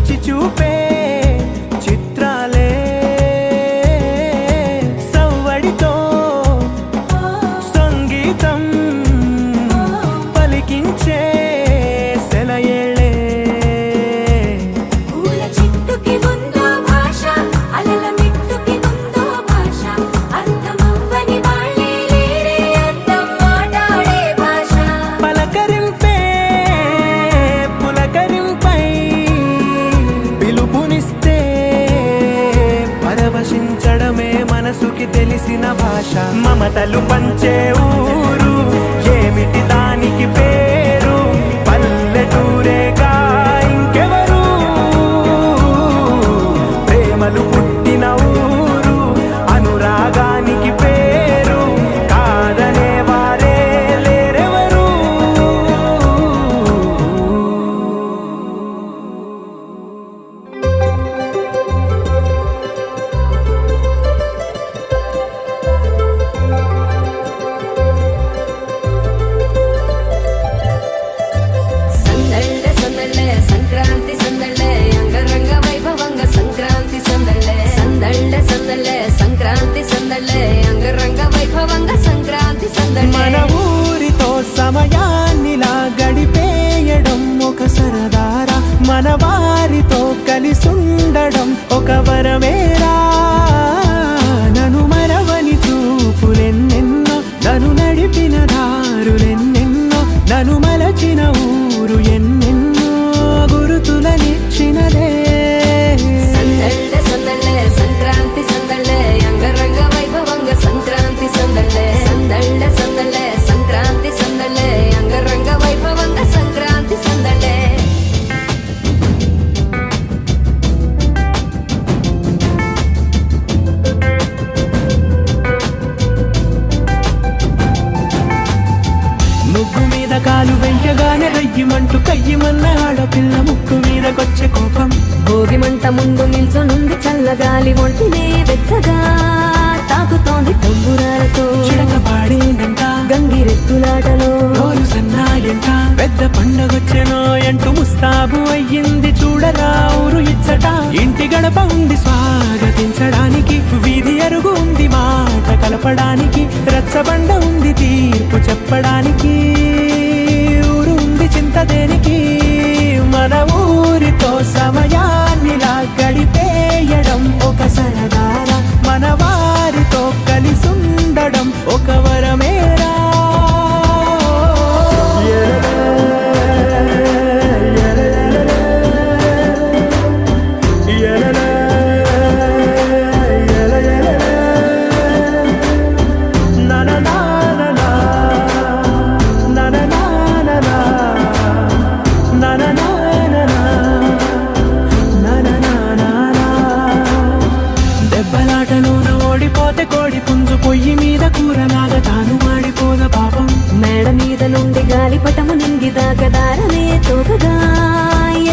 రుచి చూపే చిత్రాలే సవ్వడితో సంగీతం పలికించే సెలయేళే పూల చెట్టుకి ఉందో భాష అలల మిట్టుకి ఉందో భాష అర్థమవ్వని వాళ్ళే లేరే అర్థం మాట్లాడే భాష పలకరింపే పులకరింపై పిలుపునిస్తే పరవశించడమే మనసుకి తెలిసిన భాష మమతలు పంచే ఊరు ఏమిటి దానికి పేరు పల్లెటూరేగా ఇంకెవరు ప్రేమలు పుట్టిన ఊరు అనురాగానికి పేరు కాదనే వారే లేరెవరు సందళ్ళ సందళ్ళ సంక్రాంతి సందళ్ళ అంగరంగ వైభవంగ సంక్రాంతి సందళ్ళ సందళ్ళ సందళ్ళ సంక్రాంతి సందళ్ళ అంగరంగ వైభవంగ సంక్రాంతి సందళ్ళ మన ఊరితో సమయాన్నిలా గడిపేయడం ఒక సరదారా మన వారితో కలిసుండడం ఒక వరమేరా నన్ను మరవని చూపులెన్నెన్నో నన్ను నడిపిన దారులెన్నెన్నో నన్ను మలచిన ఊరు ఎన్నెన్నో గురుతులనిచ్చినదే సందళ్ళ సందళ్ళ సంక్రాంతి సందళ్ళ అంగరంగ వైభవంగ సంక్రాంతి సందళ్ళ సందళ్ళ సందళ్ళ సంక్రాంతి సందళ్ళ అంగరంగ వైభవంగ సంక్రాంతి సందళ్ళ ముగ్గు మీద కాలు వెయ్యగానే రయ్యమంటూ కయ్యమన్న ఆడపిల్ల ముక్కు మీదకొచ్చే కోపం భోగి మంట ముందు నిల్చొనుంది చల్లగాలి ఒంటినే వెచ్చగా తాకుతోంది తంబురాలతో చిడక పాడేనంట గంగిరెత్తులాటలో రోజు సన్నాయంట పెద్ద పండగొచ్చెనో అంటూ ముస్తాబు అయ్యింది చూడరా ఊరు ఇచ్చట ఇంటి గడప ఉంది స్వాగతించడానికి వీధి అరుగు ఉంది మాట కలపడానికి రచ్చబండ ఉంది తీర్పు చెప్పడానికి ఊరు ఉంది చింత దేనికి మన ఊరితో సమయాన్నిలా గడిపేయడం ఒక సరదారా మన వారితో కలిసుండడం ఒక వరమేరా దెబ్బలాటలోన ఓడిపోతే కోడి పుంజు పొయ్యి మీద కూరలాగా తాను మాడిపోద పాపం మేడ మీద నుండి గాలిపటము నింగి దాకదారనే తోకగా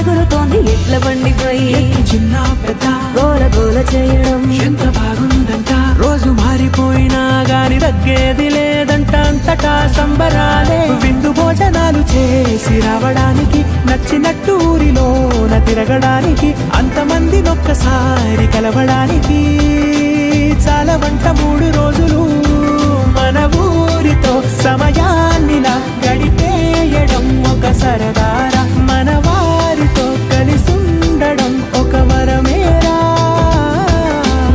ఎగురుతోంది ఎట్ల బండిపై ఎక్కి చిన్న పెద్ద గోల గోల చేయడం ఎంత బాగుందంట రోజు మారిపోయినా గాని తగ్గేది లేదంట అంతటా సంబరాలే విందు భోజనాలు చేసి రావడానికి నచ్చినట్టు ఊరిలోన తిరగడానికి అంతమంది ఒక్కసారి కలవడానికి చాలా వంట 3 రోజులు మన ఊరితో సమయాన్నిలా గడిపేయడం ఒక సరదారా మన వారితో కలిసుండడం ఒక వరమేరా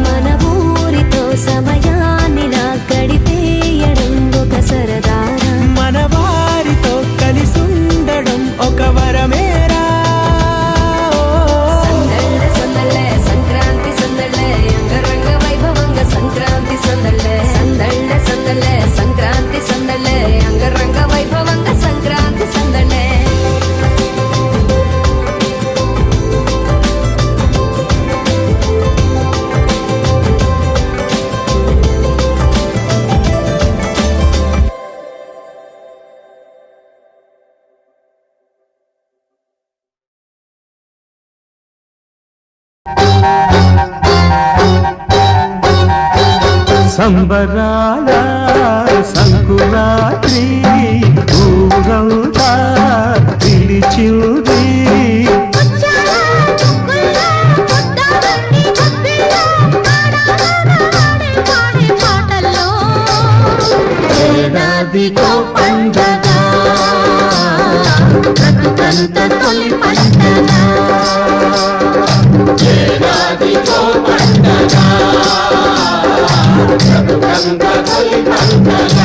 మన ఊరితో సమయాన్నిలా గడిపేయడం ఒక సరదారా మన వారితో కలిసుండడం ఒక వరమేరా సందళ్ళ సందళ్ళ సంక్రాంతి సందళ్ళ అంగరంగ వైభవంగ సంక్రాంతి సందళ్ళ సందళ్ళ సందళ్ళ సంక్రాంతి సందళ్ళ అంగరంగ వైభవంగ సంక్రాంతి సందళ్ళ సంబరాల సంకురాత్రి ఊరంతా పిలిచింది. ముత్యాల తొలి పండగ ఏడాదికో పండగ బ్రతుకంత తొలి పండగ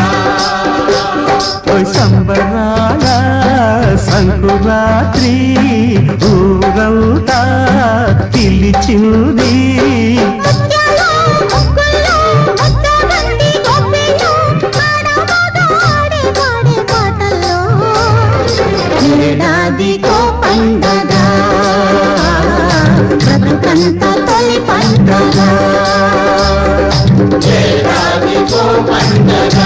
ఓయ్ సంబరాల సంకురాత్రి ఊరంతా పిలిచింది ముత్యాలు ముగ్గులు ముద్దబంది గొప్పిళ్ళు ఆడమగాడే పాడే పాటల్లో ఏడాదికో పండగ బ్రతుకంత తొలి పండగ ఏడాదికో పండగ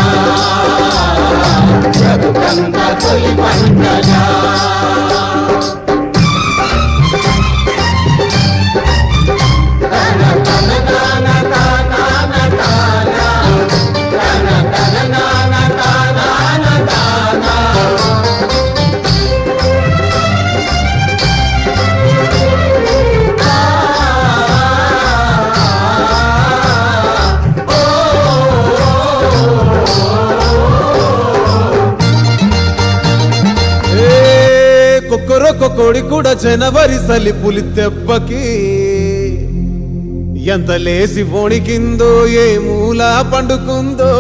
బ్రతుకంత తొలి పండగ కొక్కరొక్క కోడి కూడా జనవరి సలి పులి దెబ్బకి ఎంత లేసి వణికిందో ఏ మూల పండుకుందో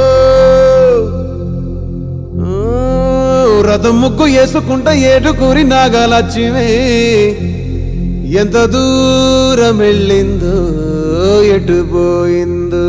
రథం ముగ్గు వేసుకుంటా ఏడుకూరి నాగలక్ష్మి ఎంత దూరం వెళ్ళిందో ఎటు పోయిందో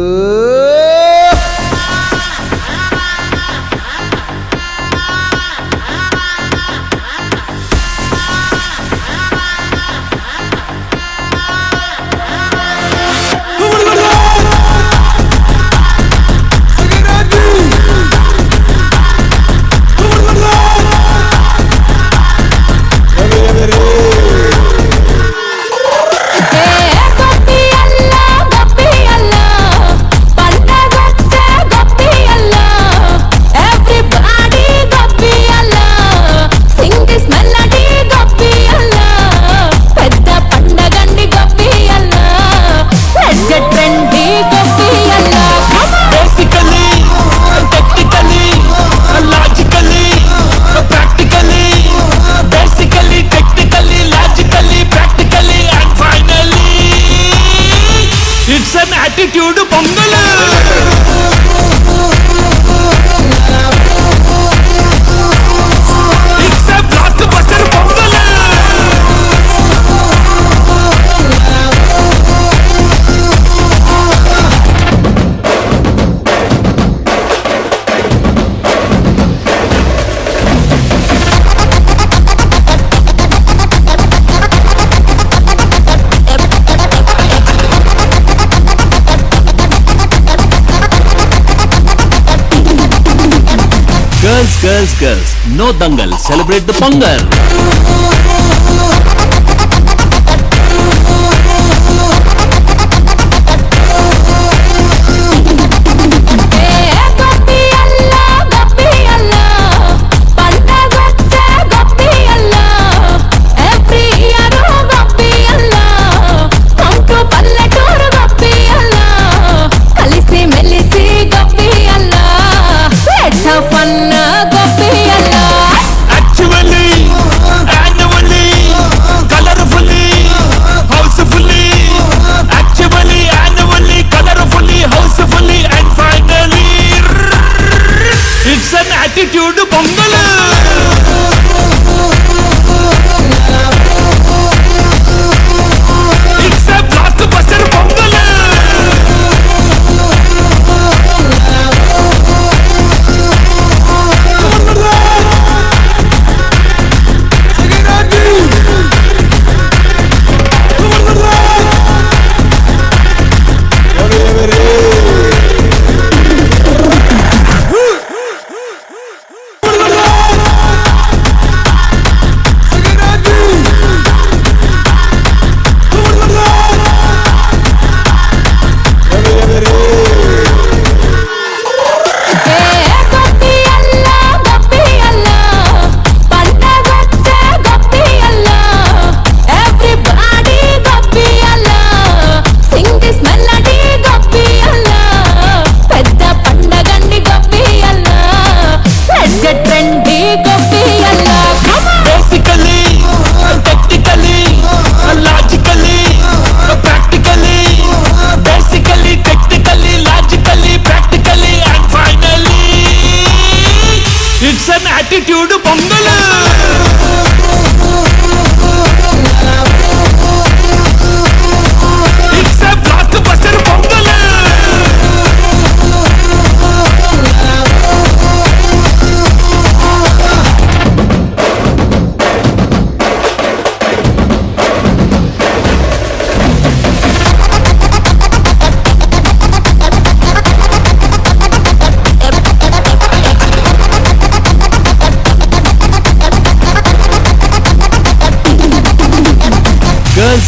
attitude pongal it's a block buster pongal Girls, girls, girls, no dangal, celebrate the Pongal. Actually,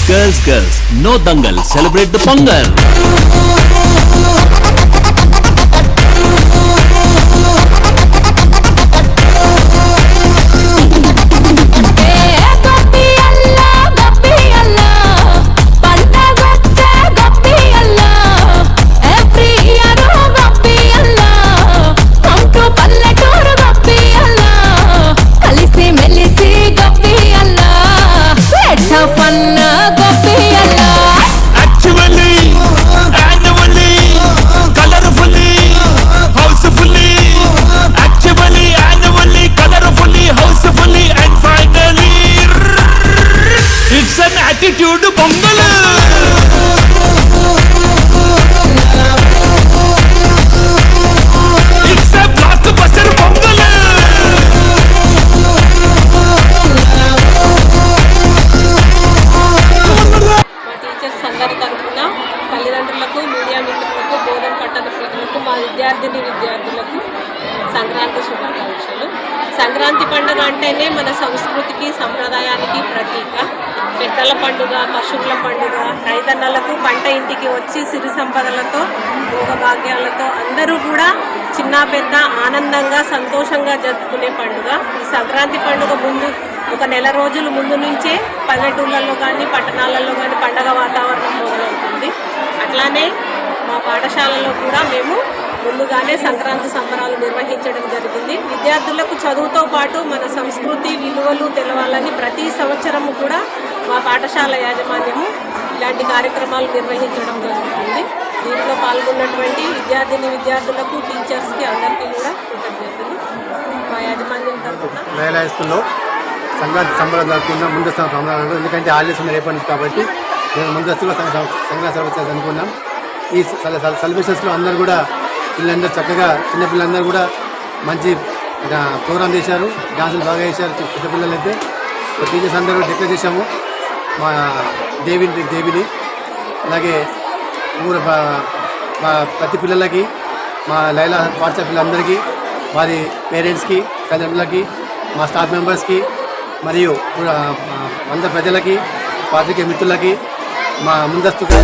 Girls, girls, no dangal, celebrate the Pongal. Attitude Pongal. It's a blockbuster Pongal. మా టీచర్స్ అందరి తరఫున తల్లిదండ్రులకు మీడియా మిత్రులకు బోధన పట్టణ ప్రజలకు మా విద్యార్థులకు సంక్రాంతి శుభాకాంక్షలు. సంక్రాంతి పండుగ అంటేనే మన సంస్కృతికి సంప్రదాయానికి ప్రతీక. పెద్దల పండుగ, పశువుల పండుగ, రైతన్నలకు పంట ఇంటికి వచ్చి సిరి సంపదలతో భోగభాగ్యాలతో అందరూ కూడా చిన్న పెద్ద ఆనందంగా సంతోషంగా జరుపుకునే పండుగ. ఈ సంక్రాంతి పండుగ ముందు ఒక నెల రోజుల ముందు నుంచే పల్లెటూళ్ళల్లో కానీ పట్టణాలలో కానీ పండగ వాతావరణం మొదలవుతుంది. అట్లానే మా పాఠశాలలో కూడా మేము ముందుగానే సంక్రాంతి సంబరాలు నిర్వహించడం జరిగింది. విద్యార్థులకు చదువుతో పాటు మన సంస్కృతి విలువలు తెలవాలని ప్రతి సంవత్సరము కూడా మా పాఠశాల యాజమాన్యము ఇలాంటి కార్యక్రమాలు నిర్వహించడం జరుగుతుంది. దీంట్లో పాల్గొన్నటువంటి విద్యార్థులకు టీచర్స్కి అందరికీ కూడా కృతజ్ఞతలు. మా యాజమాన్యం తరఫున లైలా హై స్కూల్లో సంక్రాంతి సంబరాలు జరుపుకున్నాం. ముందస్తు సంబరాలు ఎందుకంటే హాలిడేస్ ఉన్నాయి రేపటి నుంచి కాబట్టి మేము ముందస్తుగా సంక్రాంతి సెలబ్రేషన్ అనుకున్నాం. ఈ సెలబ్రేషన్స్లో అందరూ కూడా పిల్లలందరూ చక్కగా చిన్నపిల్లలందరూ కూడా మంచి ప్రోగ్రామ్ చేశారు. డాన్సులు బాగా చేశారు. పెద్ద పిల్లలు అయితే టీచర్స్ అందరూ డెకరేట్ చేశాము మా దేవిని. అలాగే ఊరు ప్రతి పిల్లలకి మా లైలా వాట్సాప్ పిల్లలందరికీ వారి పేరెంట్స్కి తల్లిదండ్రులకి మా స్టాఫ్ మెంబర్స్కి మరియు అందరి ప్రజలకి పాత్రికేయ మిత్రులకి మా ముందస్తుగా